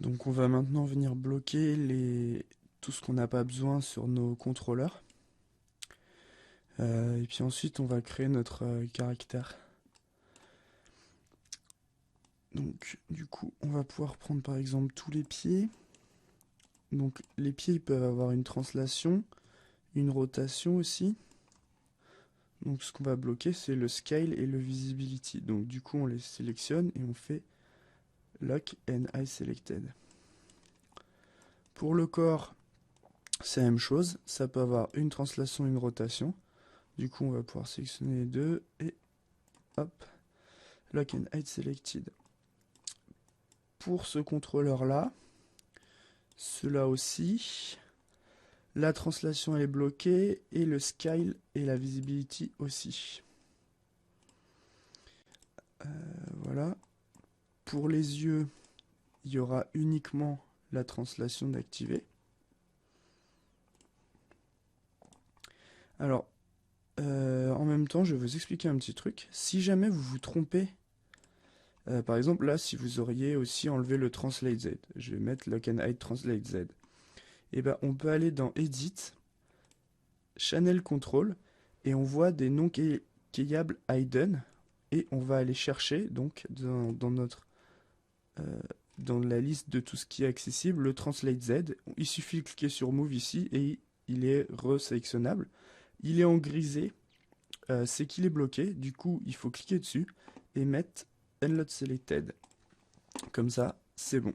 Donc on va maintenant venir bloquer tout ce qu'on n'a pas besoin sur nos contrôleurs. Et puis ensuite on va créer notre caractère. Donc du coup on va pouvoir prendre par exemple tous les pieds. Donc les pieds ils peuvent avoir une translation, une rotation aussi. Donc ce qu'on va bloquer c'est le scale et le visibility. Donc du coup on les sélectionne et on fait lock and hide selected. Pour le corps c'est la même chose, ça peut avoir une translation, une rotation. Du coup on va pouvoir sélectionner les deux et hop, lock and hide selected. Pour ce contrôleur là, cela aussi, la translation elle est bloquée et le scale et la visibility aussi. Voilà. Pour les yeux, il y aura uniquement la translation d'activer. Alors, en même temps, je vais vous expliquer un petit truc. Si jamais vous vous trompez, par exemple là, si vous auriez aussi enlevé le Translate Z, je vais mettre Lock and Hide Translate Z. Et ben, on peut aller dans Edit, Channel Control, et on voit des non keyables hidden, et on va aller chercher donc dans la liste de tout ce qui est accessible le Translate Z. Il suffit de cliquer sur Move ici et il est resélectionnable. Il est en grisé, c'est qu'il est bloqué. Du coup, il faut cliquer dessus et mettre Unload Selected. Comme ça, c'est bon.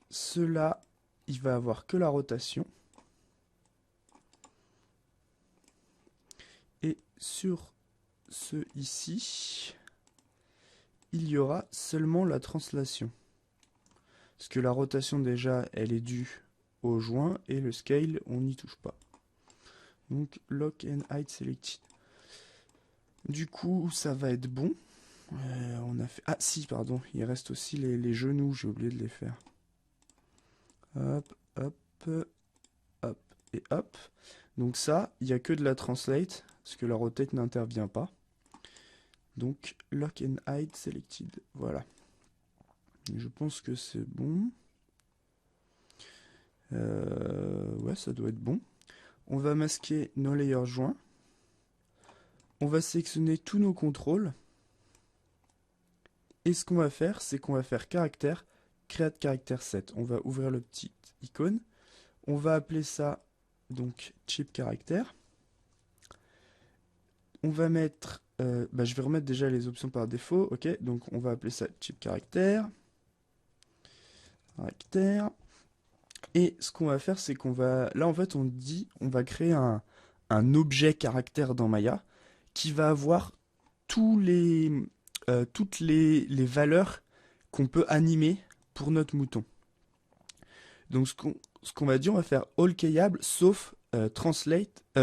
Cela, il va avoir que la rotation. Et sur ce ici, il y aura seulement la translation. Parce que la rotation déjà, elle est due au joint et le scale, on n'y touche pas. Donc lock and hide selected. Du coup, ça va être bon. On a fait... Ah si, pardon, il reste aussi les genoux, j'ai oublié de les faire. Hop, hop, hop et hop. Donc ça, il n'y a que de la translate, parce que la rotate n'intervient pas. Donc lock and hide selected, voilà. Je pense que c'est bon. Ouais, ça doit être bon. On va masquer nos layers joints. On va sélectionner tous nos contrôles. Et ce qu'on va faire, c'est qu'on va faire caractère, create character set. On va ouvrir le petit icône. On va appeler ça donc chip caractère. On va mettre, je vais remettre déjà les options par défaut. Ok, donc on va appeler ça chip caractère. Caractère. Et ce qu'on va faire, c'est qu'on va, là en fait on dit, on va créer un objet caractère dans Maya qui va avoir toutes les valeurs qu'on peut animer pour notre mouton. Donc ce qu'on va dire, on va faire all keyable sauf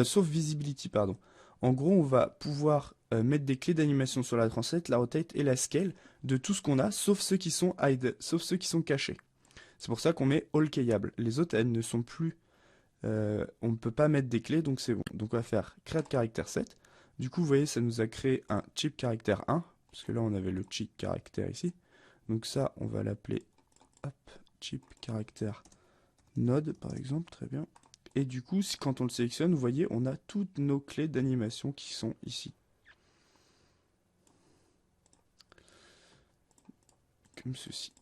sauf visibility, pardon. En gros, on va pouvoir mettre des clés d'animation sur la translate, la rotate et la scale de tout ce qu'on a, sauf ceux qui sont hide, sauf ceux qui sont cachés. C'est pour ça qu'on met all keyable. Les autres, elles ne sont plus, on ne peut pas mettre des clés, donc c'est bon. Donc on va faire create character set. Du coup, vous voyez, ça nous a créé un chip caractère 1, parce que là, on avait le chip caractère ici. Donc ça, on va l'appeler chip caractère node, par exemple, très bien. Et du coup, quand on le sélectionne, vous voyez, on a toutes nos clés d'animation qui sont ici. Comme ceci.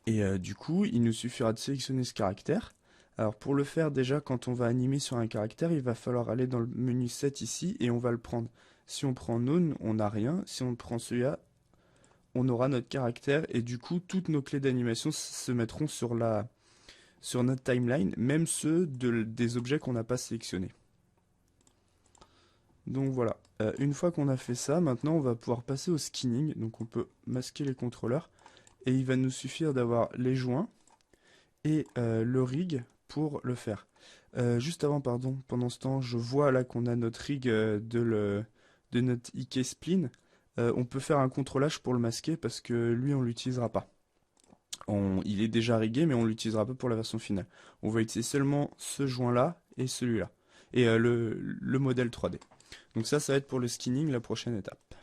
Et du coup, il nous suffira de sélectionner ce caractère. Alors pour le faire, déjà, quand on va animer sur un caractère, il va falloir aller dans le menu set ici et on va le prendre. Si on prend none, on n'a rien. Si on prend celui-là, on aura notre caractère. Et du coup, toutes nos clés d'animation se mettront sur notre timeline, même ceux des objets qu'on n'a pas sélectionnés. Donc voilà, une fois qu'on a fait ça, maintenant on va pouvoir passer au skinning. Donc on peut masquer les contrôleurs. Et il va nous suffire d'avoir les joints et le rig pour le faire. Juste avant, pardon, pendant ce temps, je vois là qu'on a notre rig de notre IK spline. On peut faire un contrôlage pour le masquer parce que lui on l'utilisera pas. Il est déjà rigué mais on l'utilisera pas pour la version finale. On va utiliser seulement ce joint là et celui-là. Et le modèle 3D. Donc ça va être pour le skinning, la prochaine étape.